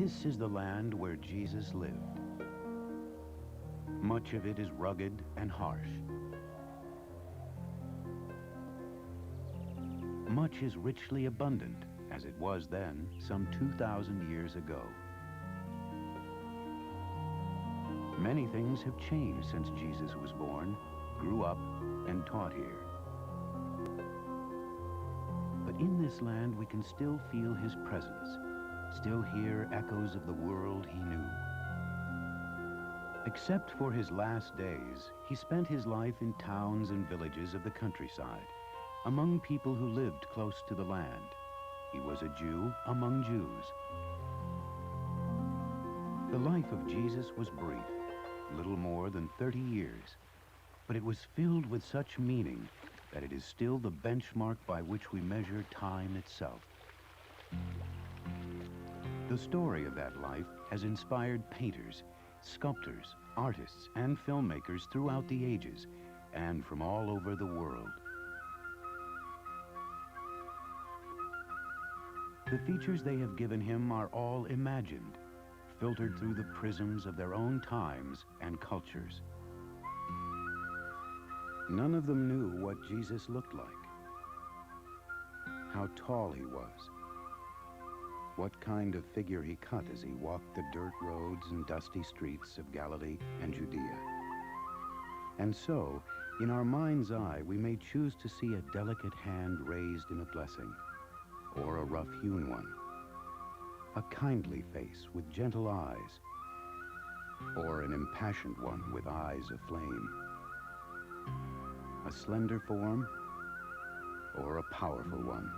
This is the land where Jesus lived. Much of it is rugged and harsh. Much is richly abundant, as it was then, some 2,000 years ago. Many things have changed since Jesus was born, grew up, and taught here. But in this land, we can still feel his presence, still hear echoes of the world he knew. Except for his last days, he spent his life in towns and villages of the countryside, among people who lived close to the land. He was a Jew among Jews. The life of Jesus was brief, little more than 30 years, but it was filled with such meaning that it is still the benchmark by which we measure time itself. The story of that life has inspired painters, sculptors, artists, and filmmakers throughout the ages and from all over the world. The features they have given him are all imagined, filtered through the prisms of their own times and cultures. None of them knew what Jesus looked like, how tall he was, what kind of figure he cut as he walked the dirt roads and dusty streets of Galilee and Judea. And so, in our mind's eye, we may choose to see a delicate hand raised in a blessing, or a rough-hewn one, a kindly face with gentle eyes, or an impassioned one with eyes of flame, a slender form, or a powerful one.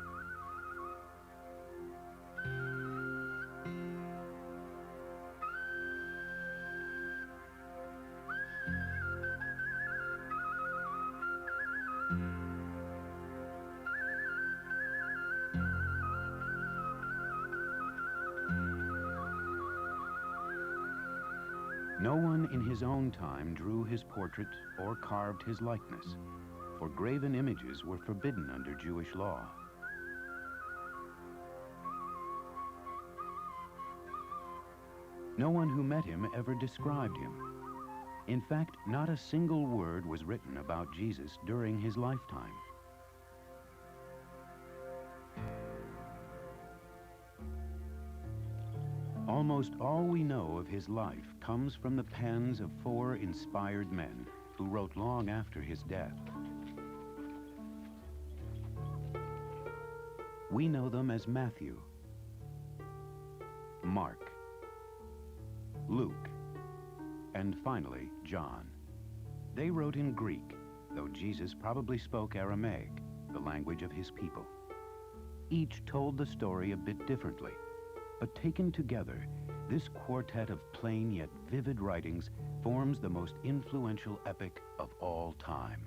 No one in his own time drew his portrait or carved his likeness, for graven images were forbidden under Jewish law. No one who met him ever described him. In fact, not a single word was written about Jesus during his lifetime. Almost all we know of his life comes from the pens of 4 inspired men who wrote long after his death. We know them as Matthew, Mark, Luke, and finally, John. They wrote in Greek, though Jesus probably spoke Aramaic, the language of his people. Each told the story a bit differently, but taken together, this quartet of plain yet vivid writings forms the most influential epic of all time.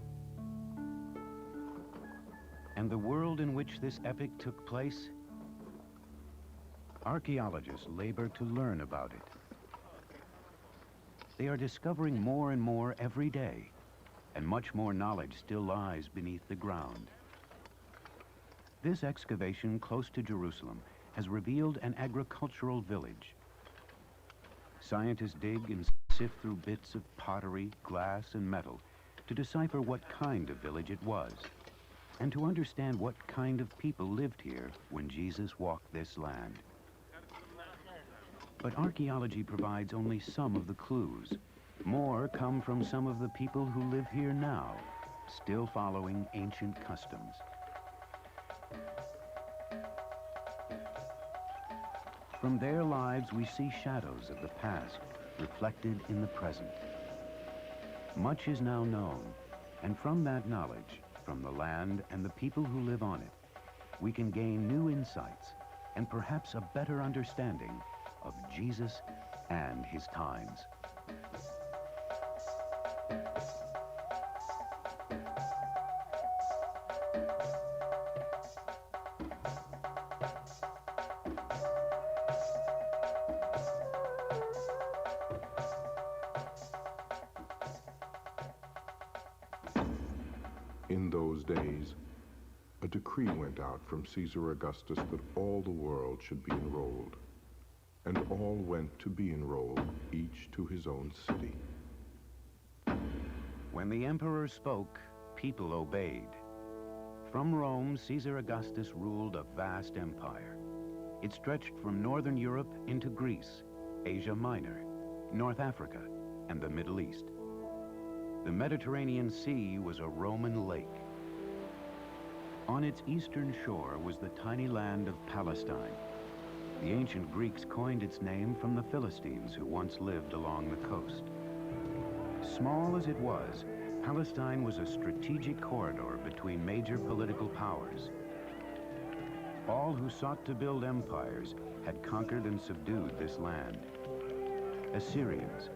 And the world in which this epic took place? Archaeologists labor to learn about it. They are discovering more and more every day, and much more knowledge still lies beneath the ground. This excavation close to Jerusalem has revealed an agricultural village. Scientists dig and sift through bits of pottery, glass, and metal to decipher what kind of village it was, and to understand what kind of people lived here when Jesus walked this land. But archaeology provides only some of the clues. More come from some of the people who live here now, still following ancient customs. From their lives, we see shadows of the past reflected in the present. Much is now known, and from that knowledge, from the land and the people who live on it, we can gain new insights and perhaps a better understanding of Jesus and his times. In those days, decree went out from Caesar Augustus that all the world should be enrolled. and all went to be enrolled, each to his own city. When the emperor spoke, people obeyed. From Rome, Caesar Augustus ruled a vast empire. It stretched from northern Europe into Greece, Asia Minor, North Africa, and the Middle East. The Mediterranean Sea was a Roman lake. On its eastern shore was the tiny land of Palestine. The ancient Greeks coined its name from the Philistines who once lived along the coast. Small as it was, Palestine was a strategic corridor between major political powers. All who sought to build empires had conquered and subdued this land. Assyrians,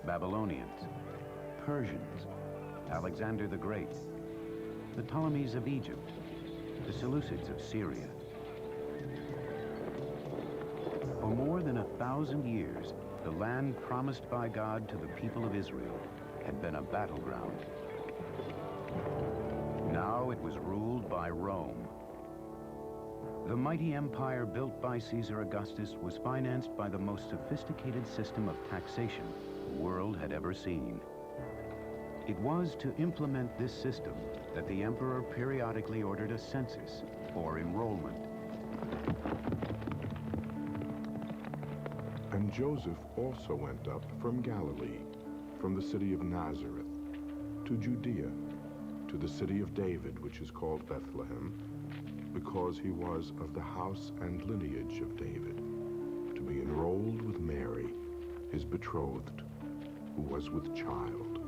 Babylonians, Persians, Alexander the Great, the Ptolemies of Egypt, the Seleucids of Syria. For more than 1,000 years, the land promised by God to the people of Israel had been a battleground. Now it was ruled by Rome. The mighty empire built by Caesar Augustus was financed by the most sophisticated system of taxation the world had ever seen. It was to implement this system that the emperor periodically ordered a census or enrollment. And Joseph also went up from Galilee, from the city of Nazareth, to Judea, to the city of David, which is called Bethlehem, because he was of the house and lineage of David, to be enrolled with Mary, his betrothed, who was with child.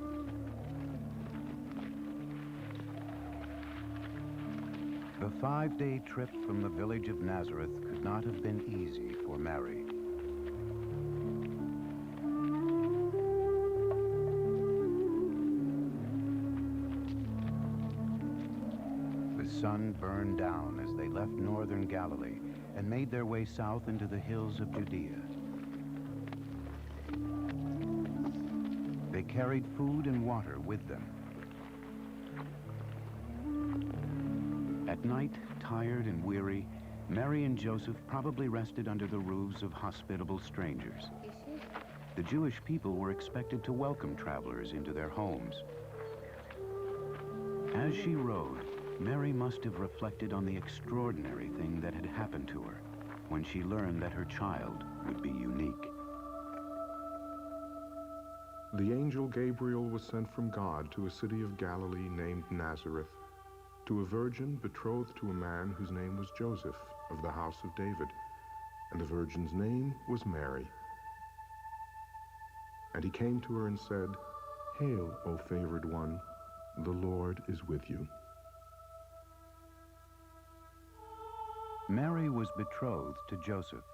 The 5-day trip from the village of Nazareth could not have been easy for Mary. The sun burned down as they left northern Galilee and made their way south into the hills of Judea. They carried food and water with them. At night, tired and weary, Mary and Joseph probably rested under the roofs of hospitable strangers. The Jewish people were expected to welcome travelers into their homes. As she rode, Mary must have reflected on the extraordinary thing that had happened to her when she learned that her child would be unique. The angel Gabriel was sent from God to a city of Galilee named Nazareth, to a virgin betrothed to a man whose name was Joseph, of the house of David, and the virgin's name was Mary. And he came to her and said, "Hail, O favored one, the Lord is with you." Mary was betrothed to Joseph.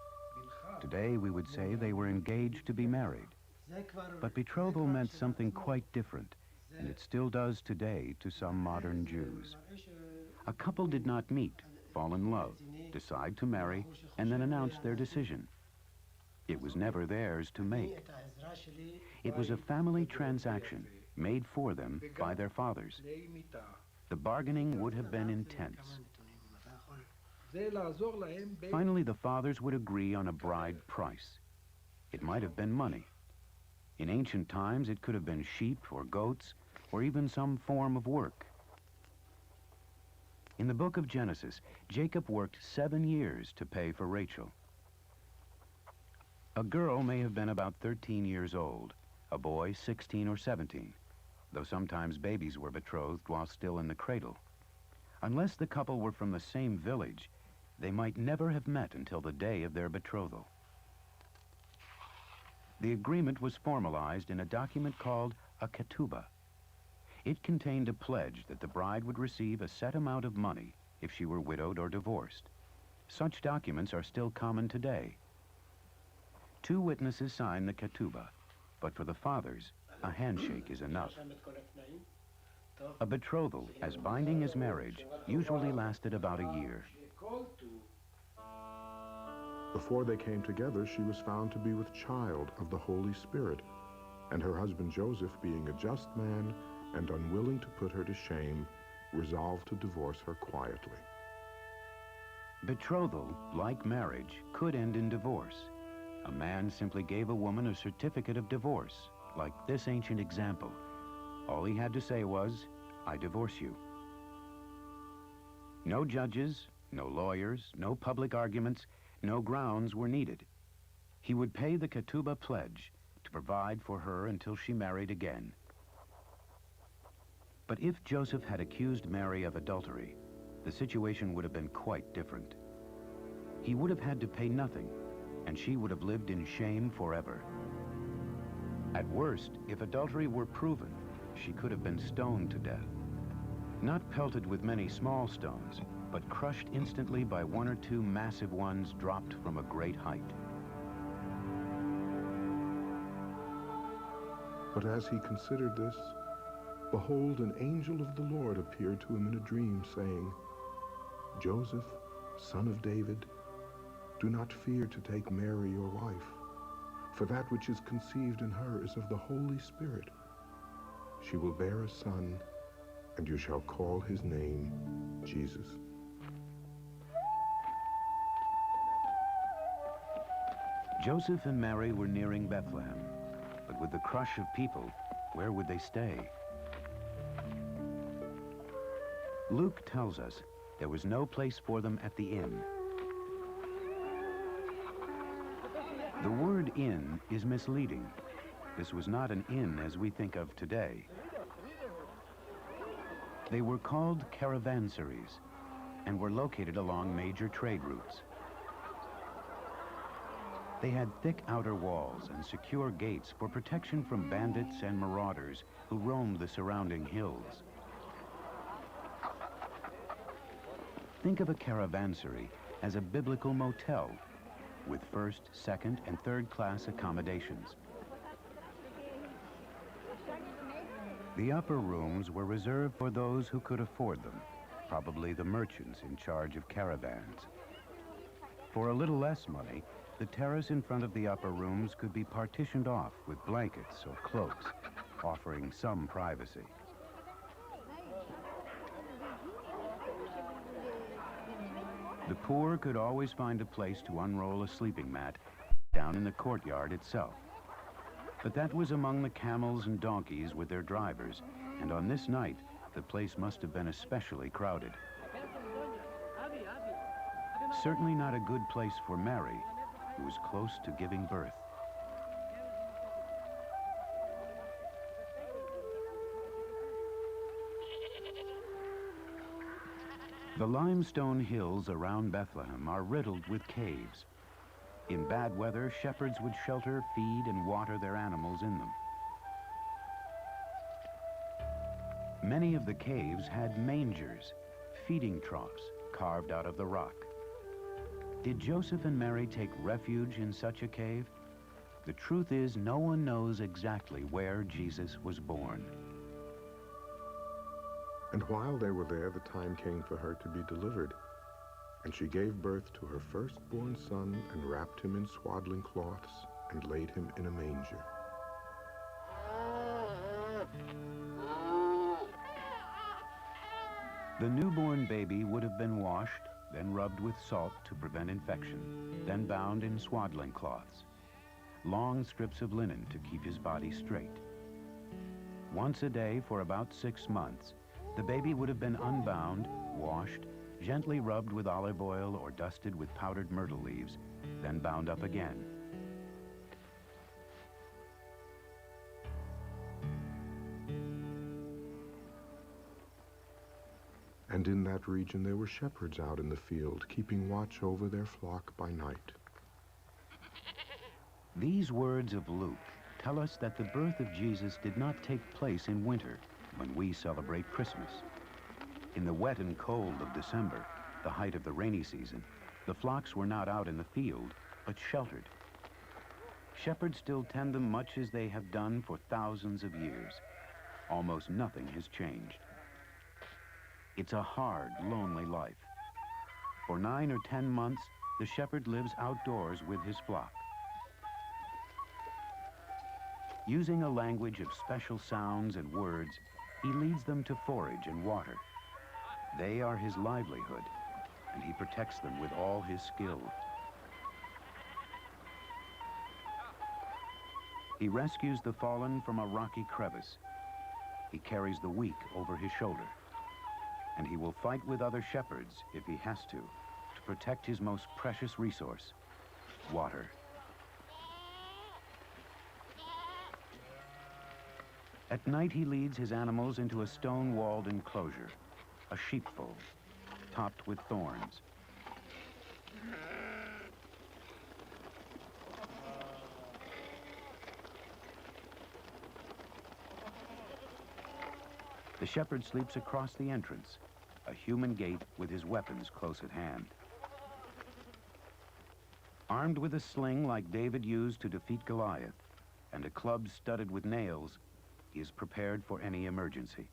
Today we would say they were engaged to be married. But betrothal meant something quite different, and it still does today to some modern Jews. A couple did not meet, fall in love, decide to marry, and then announce their decision. It was never theirs to make. It was a family transaction made for them by their fathers. The bargaining would have been intense. Finally, the fathers would agree on a bride price. It might have been money. In ancient times, it could have been sheep or goats, or even some form of work. In the book of Genesis, Jacob worked 7 years to pay for Rachel. A girl may have been about 13 years old, a boy 16 or 17, though sometimes babies were betrothed while still in the cradle. Unless the couple were from the same village, they might never have met until the day of their betrothal. The agreement was formalized in a document called a ketubah. It contained a pledge that the bride would receive a set amount of money if she were widowed or divorced. Such documents are still common today. 2 witnesses sign the ketubah, but for the fathers, a handshake is enough. A betrothal, as binding as marriage, usually lasted about a year. Before they came together, she was found to be with child of the Holy Spirit, and her husband Joseph, being a just man and unwilling to put her to shame, resolved to divorce her quietly. Betrothal, like marriage, could end in divorce. A man simply gave a woman a certificate of divorce, like this ancient example. All he had to say was, "I divorce you." No judges, no lawyers, no public arguments, no grounds were needed. He would pay the ketubah pledge to provide for her until she married again. But if Joseph had accused Mary of adultery, the situation would have been quite different. He would have had to pay nothing, and she would have lived in shame forever. At worst, if adultery were proven, she could have been stoned to death. Not pelted with many small stones, but crushed instantly by one or two massive ones dropped from a great height. But as he considered this, behold, an angel of the Lord appeared to him in a dream, saying, "Joseph, son of David, do not fear to take Mary your wife, for that which is conceived in her is of the Holy Spirit. She will bear a son, and you shall call his name Jesus." Joseph and Mary were nearing Bethlehem, but with the crush of people, where would they stay? Luke tells us there was no place for them at the inn. The word inn is misleading. This was not an inn as we think of today. They were called caravanseries and were located along major trade routes. They had thick outer walls and secure gates for protection from bandits and marauders who roamed the surrounding hills. Think of a caravanserai as a biblical motel with first, second, and third class accommodations. The upper rooms were reserved for those who could afford them, probably the merchants in charge of caravans. For a little less money, the terrace in front of the upper rooms could be partitioned off with blankets or cloaks, offering some privacy. The poor could always find a place to unroll a sleeping mat down in the courtyard itself. But that was among the camels and donkeys with their drivers, and on this night, the place must have been especially crowded. Certainly not a good place for Mary, who was close to giving birth. The limestone hills around Bethlehem are riddled with caves. In bad weather, shepherds would shelter, feed, and water their animals in them. Many of the caves had mangers, feeding troughs carved out of the rock. Did Joseph and Mary take refuge in such a cave? The truth is, no one knows exactly where Jesus was born. And while they were there, the time came for her to be delivered. And she gave birth to her firstborn son and wrapped him in swaddling cloths and laid him in a manger. The newborn baby would have been washed, then rubbed with salt to prevent infection, then bound in swaddling cloths, long strips of linen to keep his body straight. Once a day for about 6 months, the baby would have been unbound, washed, gently rubbed with olive oil or dusted with powdered myrtle leaves, then bound up again. And in that region there were shepherds out in the field, keeping watch over their flock by night. These words of Luke tell us that the birth of Jesus did not take place in winter, when we celebrate Christmas. In the wet and cold of December, the height of the rainy season, the flocks were not out in the field, but sheltered. Shepherds still tend them much as they have done for thousands of years. Almost nothing has changed. It's a hard, lonely life. For 9 or 10 months, the shepherd lives outdoors with his flock. Using a language of special sounds and words, he leads them to forage and water. They are his livelihood, and he protects them with all his skill. He rescues the fallen from a rocky crevice. He carries the weak over his shoulder. And he will fight with other shepherds, if he has to protect his most precious resource, water. At night, he leads his animals into a stone-walled enclosure, a sheepfold, topped with thorns. The shepherd sleeps across the entrance, a human gate with his weapons close at hand. Armed with a sling like David used to defeat Goliath and a club studded with nails, he is prepared for any emergency.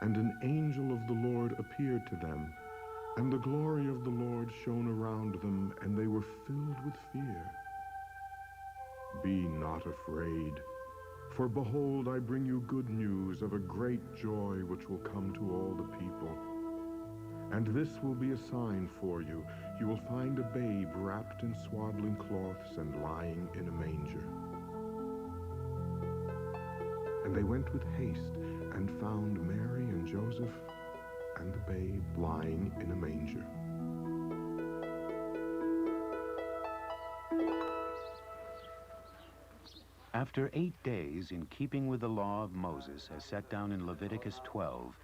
And an angel of the Lord appeared to them, and the glory of the Lord shone around them, and they were filled with fear. Be not afraid, for behold, I bring you good news of a great joy which will come to all the people. And this will be a sign for you. You will find a babe wrapped in swaddling cloths and lying in a manger. And they went with haste and found Mary and Joseph and the babe lying in a manger. After 8 days, in keeping with the law of Moses as set down in Leviticus 12,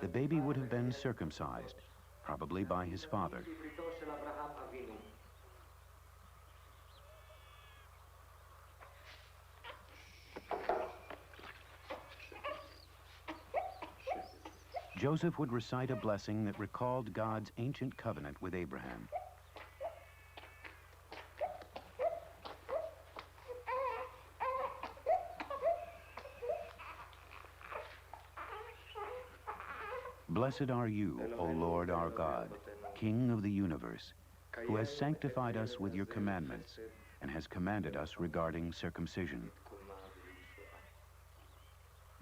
the baby would have been circumcised, probably by his father. Joseph would recite a blessing that recalled God's ancient covenant with Abraham. Blessed are you, O Lord our God, King of the universe, who has sanctified us with your commandments and has commanded us regarding circumcision.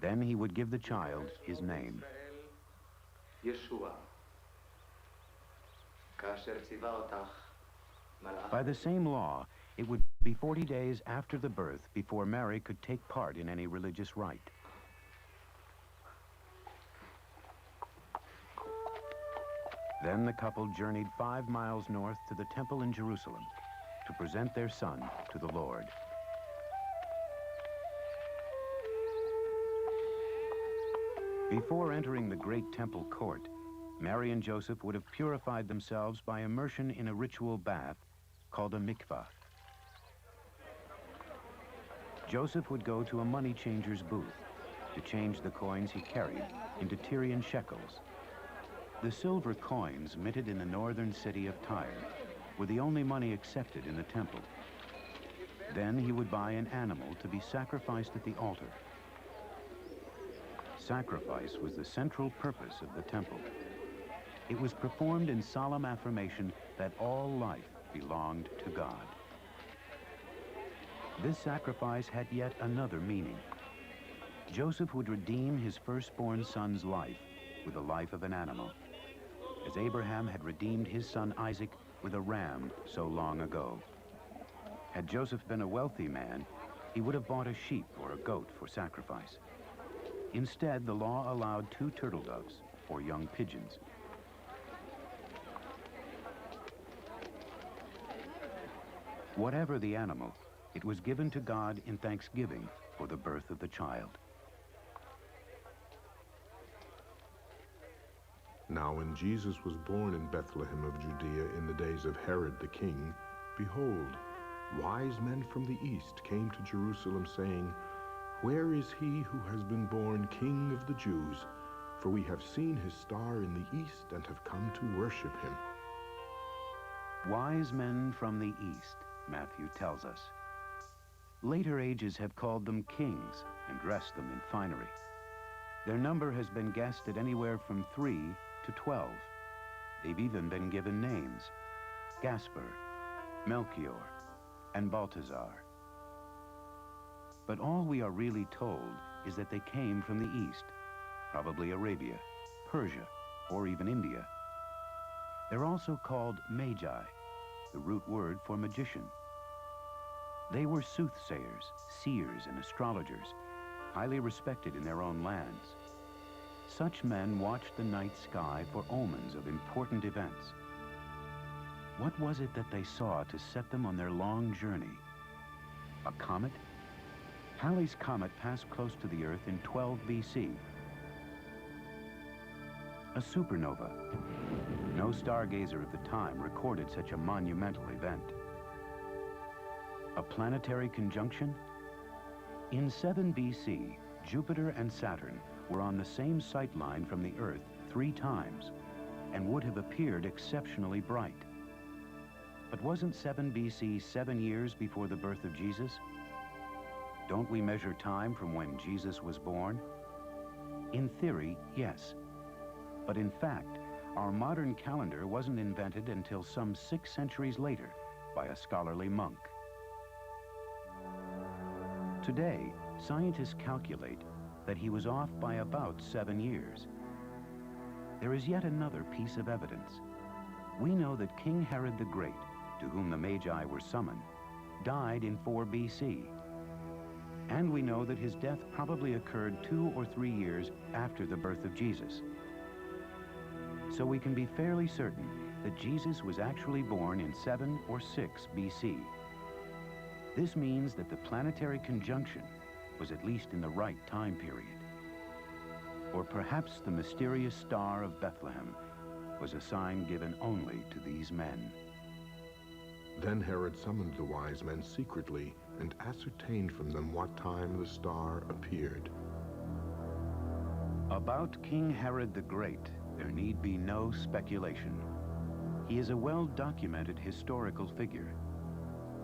Then he would give the child his name. By the same law, it would be 40 days after the birth before Mary could take part in any religious rite. Then the couple journeyed 5 miles north to the temple in Jerusalem to present their son to the Lord. Before entering the great temple court, Mary and Joseph would have purified themselves by immersion in a ritual bath called a mikvah. Joseph would go to a money changer's booth to change the coins he carried into Tyrian shekels. The silver coins minted in the northern city of Tyre were the only money accepted in the temple. Then he would buy an animal to be sacrificed at the altar. Sacrifice was the central purpose of the temple. It was performed in solemn affirmation that all life belonged to God. This sacrifice had yet another meaning. Joseph would redeem his firstborn son's life with the life of an animal, as Abraham had redeemed his son Isaac with a ram so long ago. Had Joseph been a wealthy man, he would have bought a sheep or a goat for sacrifice. Instead, the law allowed 2 turtle doves or young pigeons. Whatever the animal, it was given to God in thanksgiving for the birth of the child. Now when Jesus was born in Bethlehem of Judea in the days of Herod the king, behold, wise men from the east came to Jerusalem, saying, Where is he who has been born King of the Jews? For we have seen his star in the east and have come to worship him. Wise men from the east, Matthew tells us. Later ages have called them kings and dressed them in finery. Their number has been guessed at anywhere from 3 to 12. They've even been given names: Gaspar, Melchior, and Balthazar. But all we are really told is that they came from the east, probably Arabia, Persia, or even India. They're also called magi, the root word for magician. They were soothsayers, seers, and astrologers, highly respected in their own lands. Such men watched the night sky for omens of important events. What was it that they saw to set them on their long journey? A comet? Halley's Comet passed close to the Earth in 12 BC. A supernova. No stargazer of the time recorded such a monumental event. A planetary conjunction? In 7 BC, Jupiter and Saturn were on the same sight line from the Earth 3 times and would have appeared exceptionally bright. But wasn't 7 BC 7 years before the birth of Jesus? Don't we measure time from when Jesus was born? In theory, yes. But in fact, our modern calendar wasn't invented until some 6 centuries later by a scholarly monk. Today, scientists calculate that he was off by about 7 years. There is yet another piece of evidence. We know that King Herod the Great, to whom the Magi were summoned, died in 4 BC. And we know that his death probably occurred 2 or 3 years after the birth of Jesus. So we can be fairly certain that Jesus was actually born in 7 or 6 BC. This means that the planetary conjunction was at least in the right time period. Or perhaps the mysterious star of Bethlehem was a sign given only to these men. Then Herod summoned the wise men secretly and ascertained from them what time the star appeared. About King Herod the Great, there need be no speculation. He is a well-documented historical figure.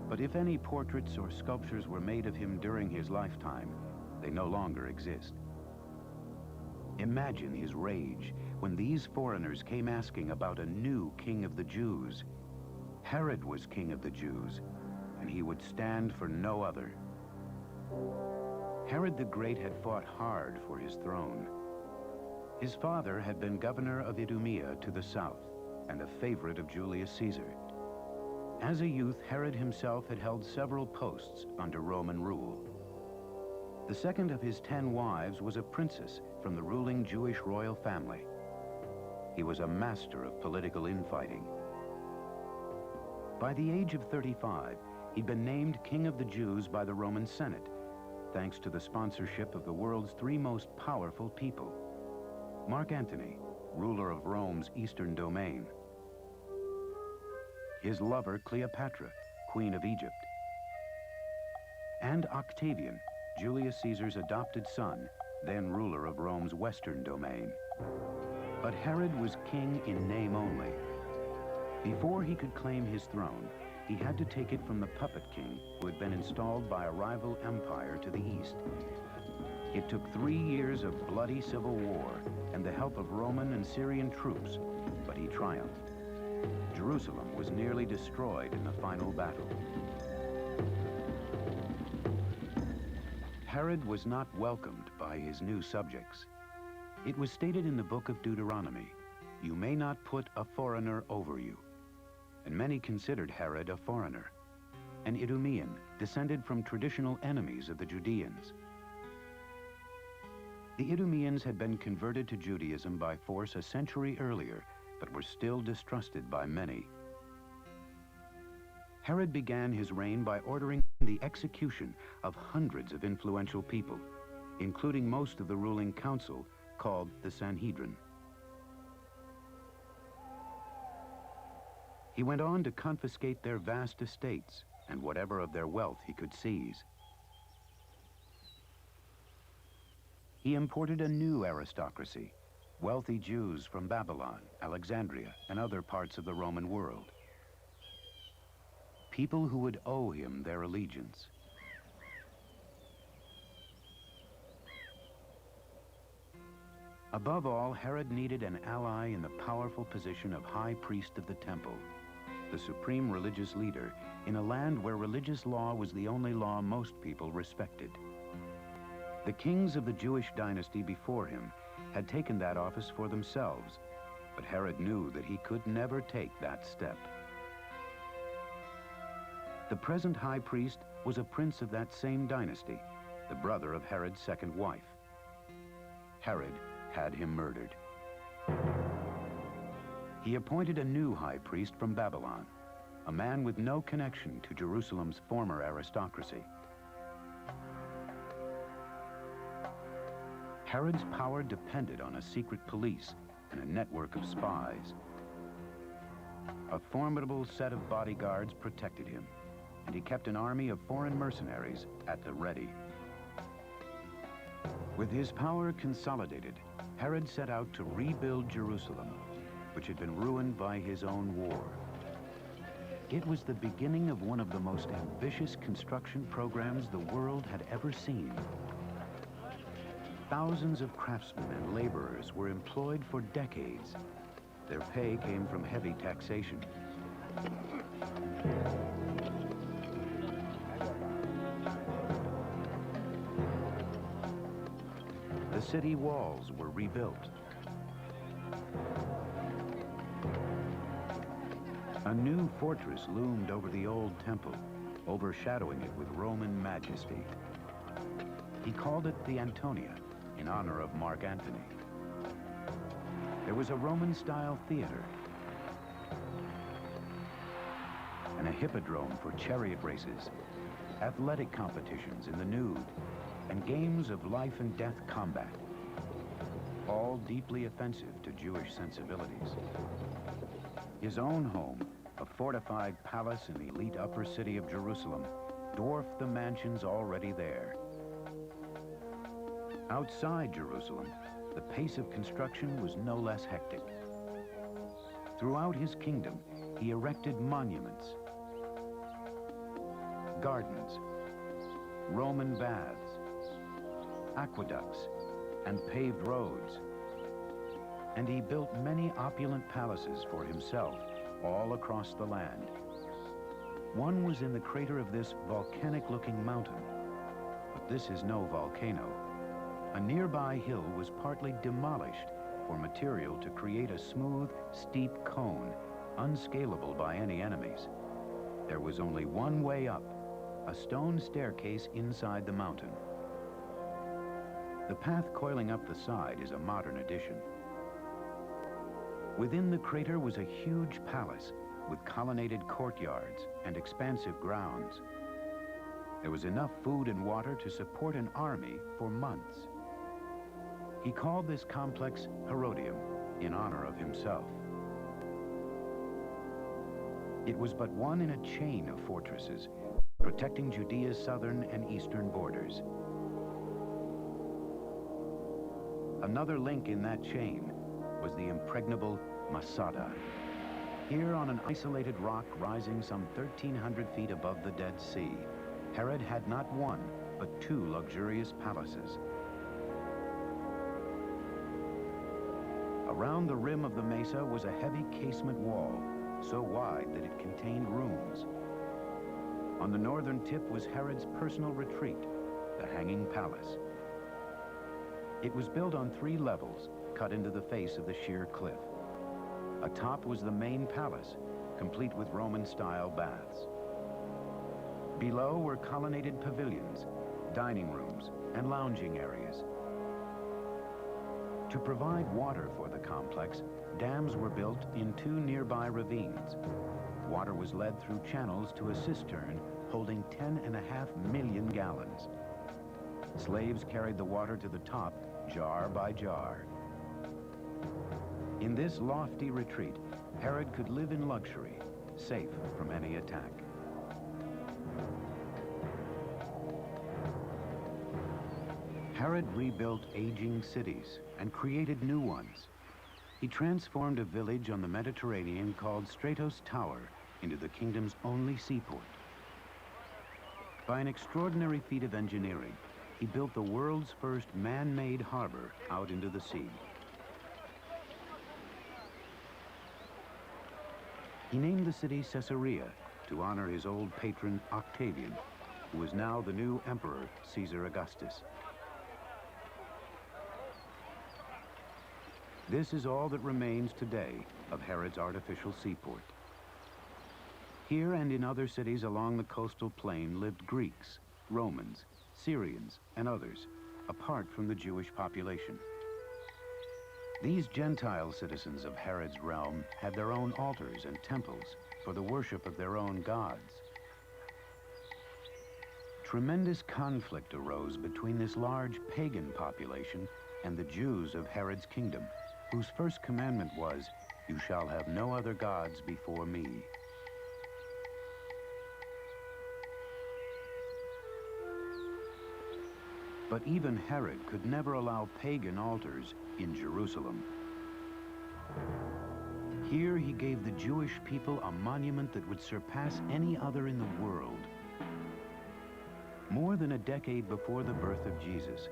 But if any portraits or sculptures were made of him during his lifetime, they no longer exist. Imagine his rage when these foreigners came asking about a new king of the Jews. Herod was king of the Jews, and he would stand for no other. Herod the Great had fought hard for his throne. His father had been governor of Idumea to the south, and a favorite of Julius Caesar. As a youth, Herod himself had held several posts under Roman rule. The second of his 10 wives was a princess from the ruling Jewish royal family. He was a master of political infighting. By the age of 35, he'd been named King of the Jews by the Roman Senate, thanks to the sponsorship of the world's 3 most powerful people: Mark Antony, ruler of Rome's eastern domain; his lover Cleopatra, Queen of Egypt; and Octavian, Julius Caesar's adopted son, then ruler of Rome's western domain. But Herod was king in name only. Before he could claim his throne, he had to take it from the puppet king who had been installed by a rival empire to the east. It took 3 years of bloody civil war and the help of Roman and Syrian troops, but he triumphed. Jerusalem was nearly destroyed in the final battle. Herod was not welcomed by his new subjects. It was stated in the book of Deuteronomy, "You may not put a foreigner over you." And many considered Herod a foreigner, an Idumean descended from traditional enemies of the Judeans. The Idumeans had been converted to Judaism by force a century earlier, but were still distrusted by many. Herod began his reign by ordering the execution of hundreds of influential people, including most of the ruling council, called the Sanhedrin. He went on to confiscate their vast estates and whatever of their wealth he could seize. He imported a new aristocracy, wealthy Jews from Babylon, Alexandria, and other parts of the Roman world. People who would owe him their allegiance. Above all, Herod needed an ally in the powerful position of high priest of the temple. the supreme religious leader in a land where religious law was the only law most people respected. The kings of the Jewish dynasty before him had taken that office for themselves, but Herod knew that he could never take that step. The present high priest was a prince of that same dynasty, the brother of Herod's second wife. Herod had him murdered. He appointed a new high priest from Babylon, a man with no connection to Jerusalem's former aristocracy. Herod's power depended on a secret police and a network of spies. A formidable set of bodyguards protected him, and he kept an army of foreign mercenaries at the ready. With his power consolidated, Herod set out to rebuild Jerusalem, which had been ruined by his own war. It was the beginning of one of the most ambitious construction programs the world had ever seen. Thousands of craftsmen and laborers were employed for decades. Their pay came from heavy taxation. The city walls were rebuilt. A new fortress loomed over the old temple, overshadowing it with Roman majesty. He called it the Antonia, in honor of Mark Antony. There was a Roman-style theater and a hippodrome for chariot races, athletic competitions in the nude, and games of life and death combat, all deeply offensive to Jewish sensibilities. His own home, a fortified palace in the elite upper city of Jerusalem, dwarfed the mansions already there. Outside Jerusalem, the pace of construction was no less hectic. Throughout his kingdom, he erected monuments, gardens, Roman baths, aqueducts, and paved roads. And he built many opulent palaces for himself all across the land. One was in the crater of this volcanic-looking mountain, but this is no volcano. A nearby hill was partly demolished for material to create a smooth, steep cone, unscalable by any enemies. There was only one way up, a stone staircase inside the mountain. The path coiling up the side is a modern addition. Within the crater was a huge palace with colonnaded courtyards and expansive grounds. There was enough food and water to support an army for months. He called this complex Herodium in honor of himself. It was but one in a chain of fortresses protecting Judea's southern and eastern borders. Another link in that chain was the impregnable Masada. Here on an isolated rock rising some 1,300 feet above the Dead Sea, Herod had not one, but two luxurious palaces. Around the rim of the mesa was a heavy casement wall, so wide that it contained rooms. On the northern tip was Herod's personal retreat, the Hanging Palace. It was built on 3 levels, cut into the face of the sheer cliff. Atop was the main palace, complete with Roman-style baths. Below were colonnaded pavilions, dining rooms, and lounging areas. To provide water for the complex, dams were built in 2 nearby ravines. Water was led through channels to a cistern holding 10.5 million gallons. Slaves carried the water to the top, jar by jar. In this lofty retreat, Herod could live in luxury, safe from any attack. Herod rebuilt aging cities and created new ones. He transformed a village on the Mediterranean called Stratos Tower into the kingdom's only seaport. By an extraordinary feat of engineering, he built the world's first man-made harbor out into the sea. He named the city Caesarea to honor his old patron Octavian, who was now the new emperor, Caesar Augustus. This is all that remains today of Herod's artificial seaport. Here and in other cities along the coastal plain lived Greeks, Romans, Syrians, and others, apart from the Jewish population. These Gentile citizens of Herod's realm had their own altars and temples for the worship of their own gods. Tremendous conflict arose between this large pagan population and the Jews of Herod's kingdom, whose first commandment was, "You shall have no other gods before me." But even Herod could never allow pagan altars in Jerusalem. Here he gave the Jewish people a monument that would surpass any other in the world. More than a decade before the birth of Jesus,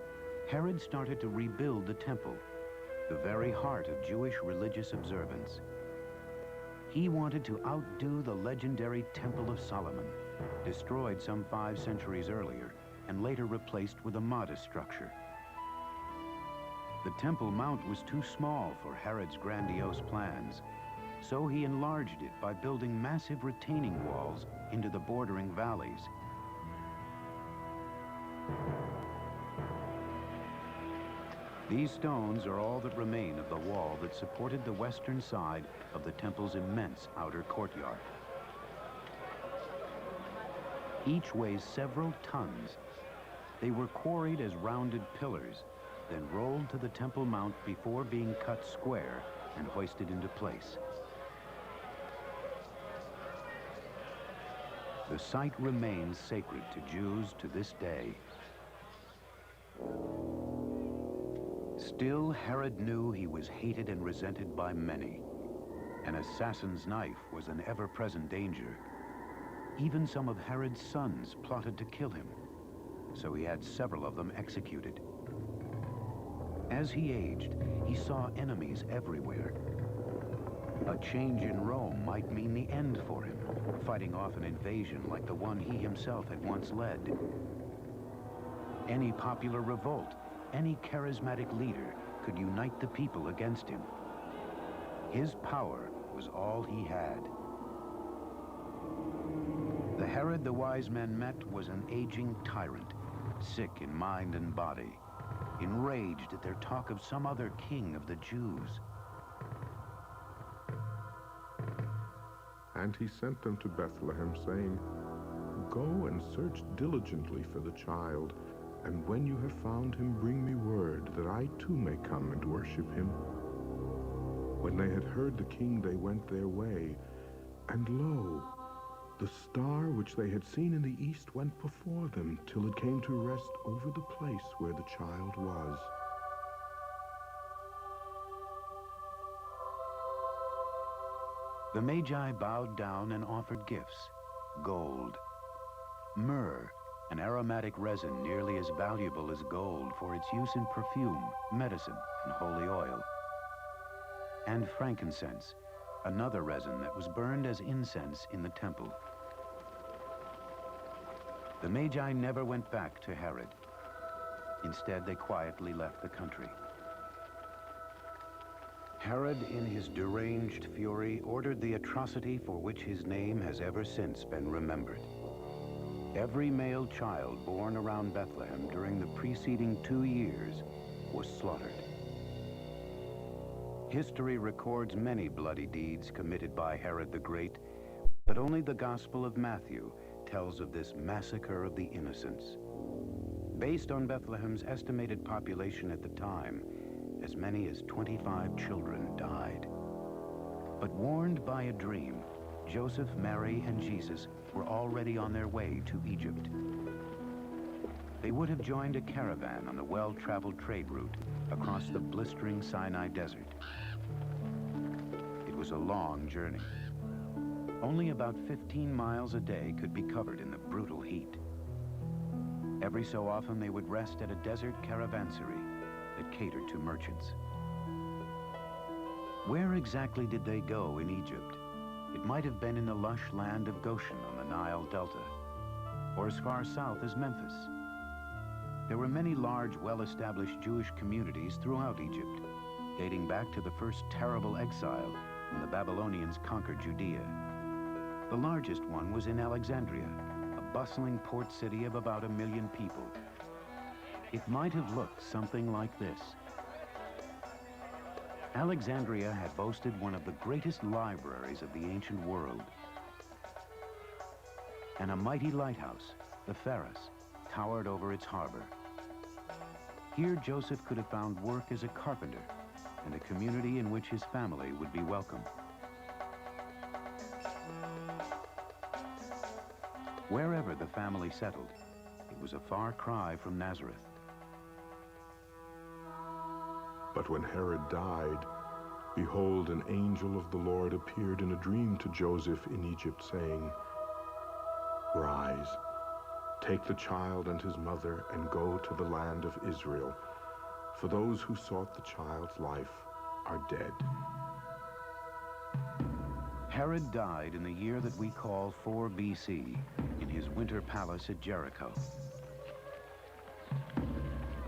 Herod started to rebuild the temple, the very heart of Jewish religious observance. He wanted to outdo the legendary Temple of Solomon, destroyed some 5 centuries earlier, and later replaced with a modest structure. The Temple Mount was too small for Herod's grandiose plans, so he enlarged it by building massive retaining walls into the bordering valleys. These stones are all that remain of the wall that supported the western side of the temple's immense outer courtyard. Each weighs several tons. They were quarried as rounded pillars, then rolled to the Temple Mount before being cut square and hoisted into place. The site remains sacred to Jews to this day. Still, Herod knew he was hated and resented by many. An assassin's knife was an ever-present danger. Even some of Herod's sons plotted to kill him, so he had several of them executed. As he aged, he saw enemies everywhere. A change in Rome might mean the end for him, fighting off an invasion like the one he himself had once led. Any popular revolt, any charismatic leader could unite the people against him. His power was all he had. The Herod the wise men met was an aging tyrant, sick in mind and body, enraged at their talk of some other king of the Jews. And he sent them to Bethlehem, saying, "Go and search diligently for the child, and when you have found him, bring me word, that I too may come and worship him." When they had heard the king, they went their way, and lo, the star which they had seen in the east went before them, till it came to rest over the place where the child was. The Magi bowed down and offered gifts: gold, myrrh, an aromatic resin nearly as valuable as gold for its use in perfume, medicine, and holy oil, and frankincense, another resin that was burned as incense in the temple. The Magi never went back to Herod. Instead, they quietly left the country. Herod, in his deranged fury, ordered the atrocity for which his name has ever since been remembered. Every male child born around Bethlehem during the preceding 2 years was slaughtered. History records many bloody deeds committed by Herod the Great, but only the Gospel of Matthew tells of this massacre of the innocents. Based on Bethlehem's estimated population at the time, as many as 25 children died. But warned by a dream, Joseph, Mary, and Jesus were already on their way to Egypt. They would have joined a caravan on the well-traveled trade route across the blistering Sinai desert. It was a long journey. Only about 15 miles a day could be covered in the brutal heat. Every so often they would rest at a desert caravanserai that catered to merchants. Where exactly did they go in Egypt? It might have been in the lush land of Goshen on the Nile Delta, or as far south as Memphis. There were many large, well-established Jewish communities throughout Egypt, dating back to the first terrible exile when the Babylonians conquered Judea. The largest one was in Alexandria, a bustling port city of about 1 million people. It might have looked something like this. Alexandria had boasted one of the greatest libraries of the ancient world, and a mighty lighthouse, the Pharos, towered over its harbor. Here Joseph could have found work as a carpenter and a community in which his family would be welcome. Wherever the family settled, it was a far cry from Nazareth. But when Herod died, behold, an angel of the Lord appeared in a dream to Joseph in Egypt, saying, "Rise, take the child and his mother and go to the land of Israel, for those who sought the child's life are dead." Herod died in the year that we call 4 BC in his winter palace at Jericho.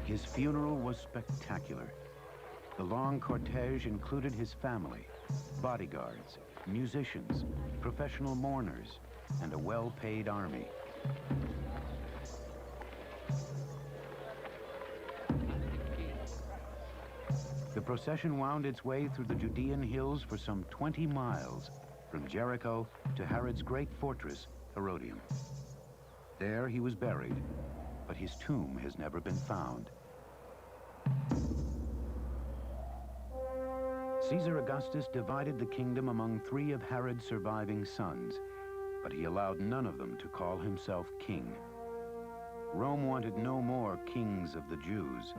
His funeral was spectacular. The long cortege included his family, bodyguards, musicians, professional mourners, and a well-paid army. The procession wound its way through the Judean hills for some 20 miles, from Jericho to Herod's great fortress, Herodium. There he was buried, but his tomb has never been found. Caesar Augustus divided the kingdom among 3 of Herod's surviving sons, but he allowed none of them to call himself king. Rome wanted no more kings of the Jews.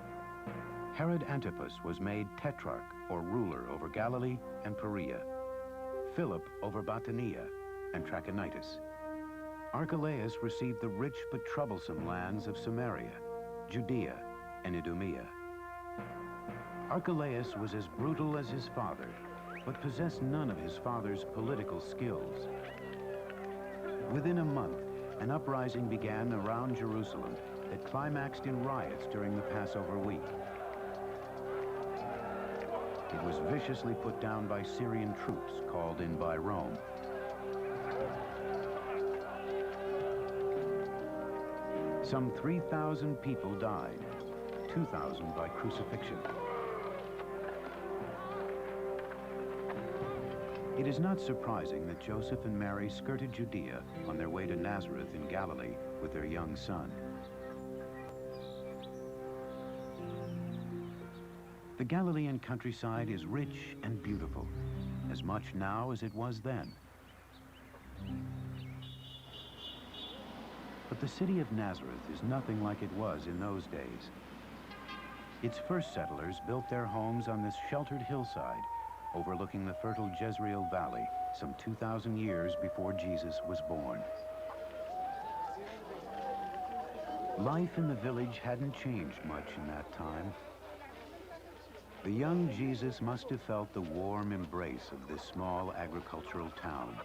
Herod Antipas was made tetrarch, or ruler, over Galilee and Perea, Philip over Batanea and Trachonitis. Archelaus received the rich but troublesome lands of Samaria, Judea, and Idumea. Archelaus was as brutal as his father, but possessed none of his father's political skills. Within a month, an uprising began around Jerusalem that climaxed in riots during the Passover week. It was viciously put down by Syrian troops called in by Rome. Some 3,000 people died, 2,000 by crucifixion. It is not surprising that Joseph and Mary skirted Judea on their way to Nazareth in Galilee with their young son. The Galilean countryside is rich and beautiful, as much now as it was then. But the city of Nazareth is nothing like it was in those days. Its first settlers built their homes on this sheltered hillside overlooking the fertile Jezreel Valley some 2,000 years before Jesus was born. Life in the village hadn't changed much in that time. The young Jesus must have felt the warm embrace of this small agricultural town,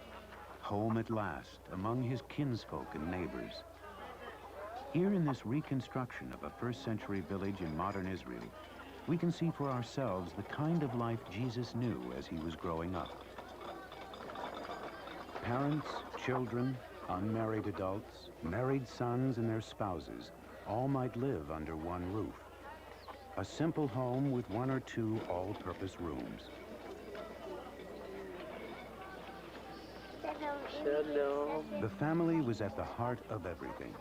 home at last among his kinsfolk and neighbors. Here in this reconstruction of a first-century village in modern Israel, we can see for ourselves the kind of life Jesus knew as he was growing up. Parents, children, unmarried adults, married sons and their spouses all might live under one roof. A simple home with 1 or 2 all-purpose rooms. Shalom. The family was at the heart of everything,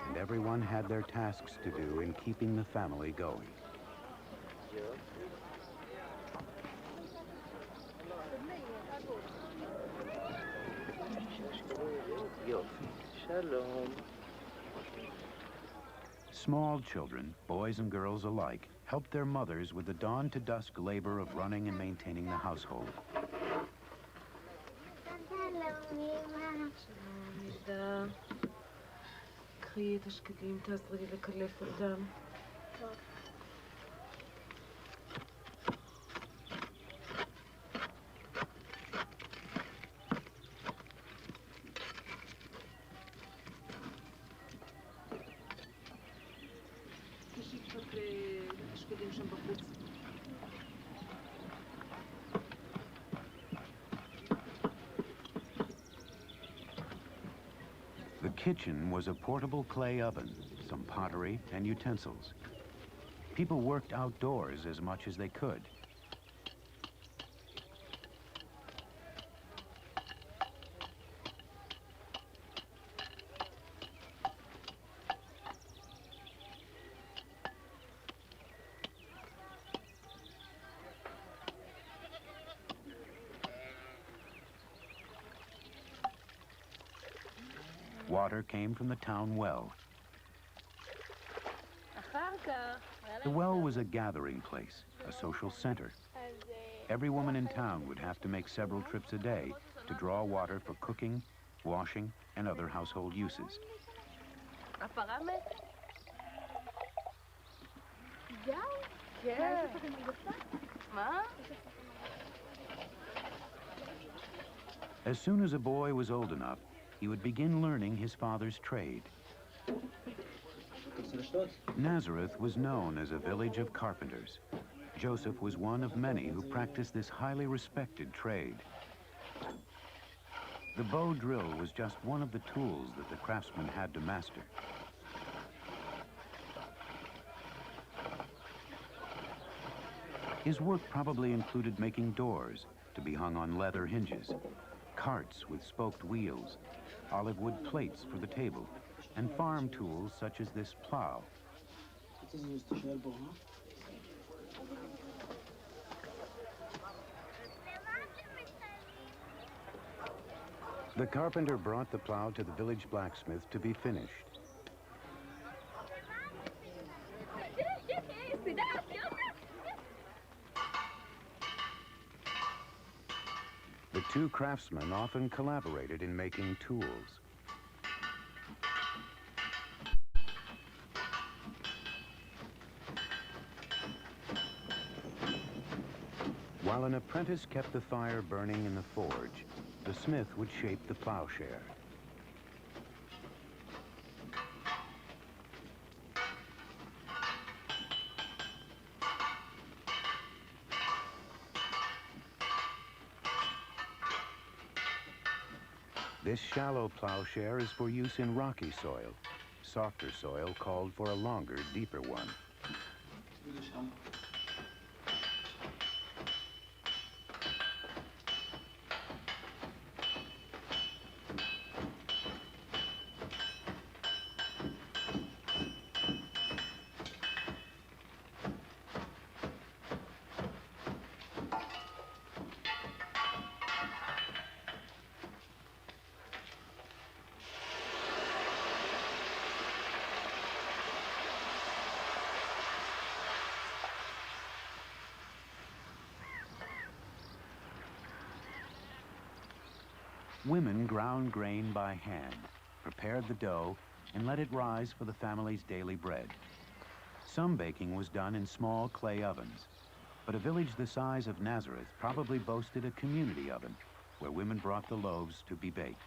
and everyone had their tasks to do in keeping the family going. Shalom. Small children, boys and girls alike, helped their mothers with the dawn-to-dusk labor of running and maintaining the household. קחי את השקדים, תעזרי לקלף אותם. The kitchen was a portable clay oven, some pottery and utensils. People worked outdoors as much as they could. Water came from the town well. The well was a gathering place, a social center. Every woman in town would have to make several trips a day to draw water for cooking, washing, and other household uses. As soon as a boy was old enough, he would begin learning his father's trade. Nazareth was known as a village of carpenters. Joseph was one of many who practiced this highly respected trade. The bow drill was just one of the tools that the craftsman had to master. His work probably included making doors to be hung on leather hinges, carts with spoked wheels, olive wood plates for the table, and farm tools such as this plow. The carpenter brought the plow to the village blacksmith to be finished. The two craftsmen often collaborated in making tools. While an apprentice kept the fire burning in the forge, the smith would shape the plowshare. This shallow plowshare is for use in rocky soil. Softer soil called for a longer, deeper one. Women ground grain by hand, prepared the dough, and let it rise for the family's daily bread. Some baking was done in small clay ovens, but a village the size of Nazareth probably boasted a community oven where women brought the loaves to be baked.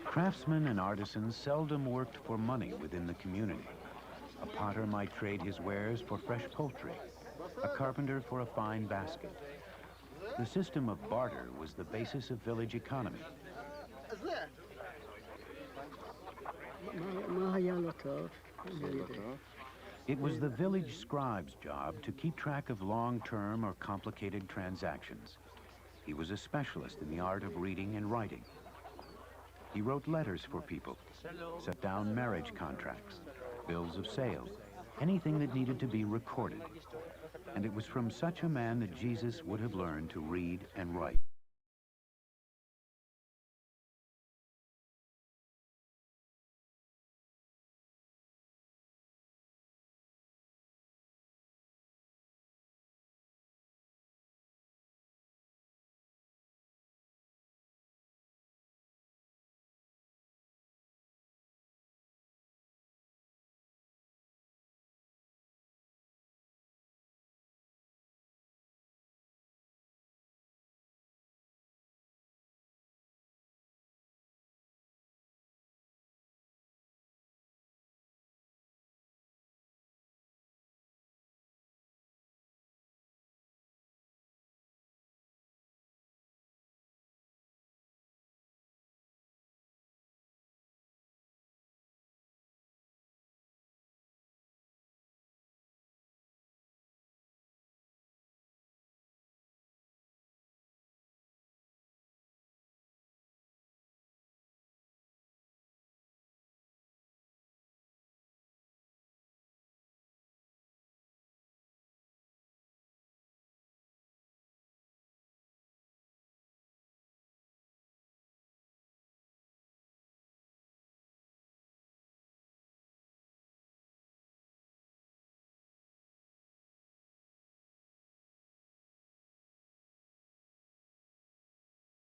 Craftsmen and artisans seldom worked for money within the community. A potter might trade his wares for fresh poultry, a carpenter for a fine basket. The system of barter was the basis of village economy. It was the village scribe's job to keep track of long-term or complicated transactions. He was a specialist in the art of reading and writing. He wrote letters for people, set down marriage contracts, bills of sale, anything that needed to be recorded. And it was from such a man that Jesus would have learned to read and write.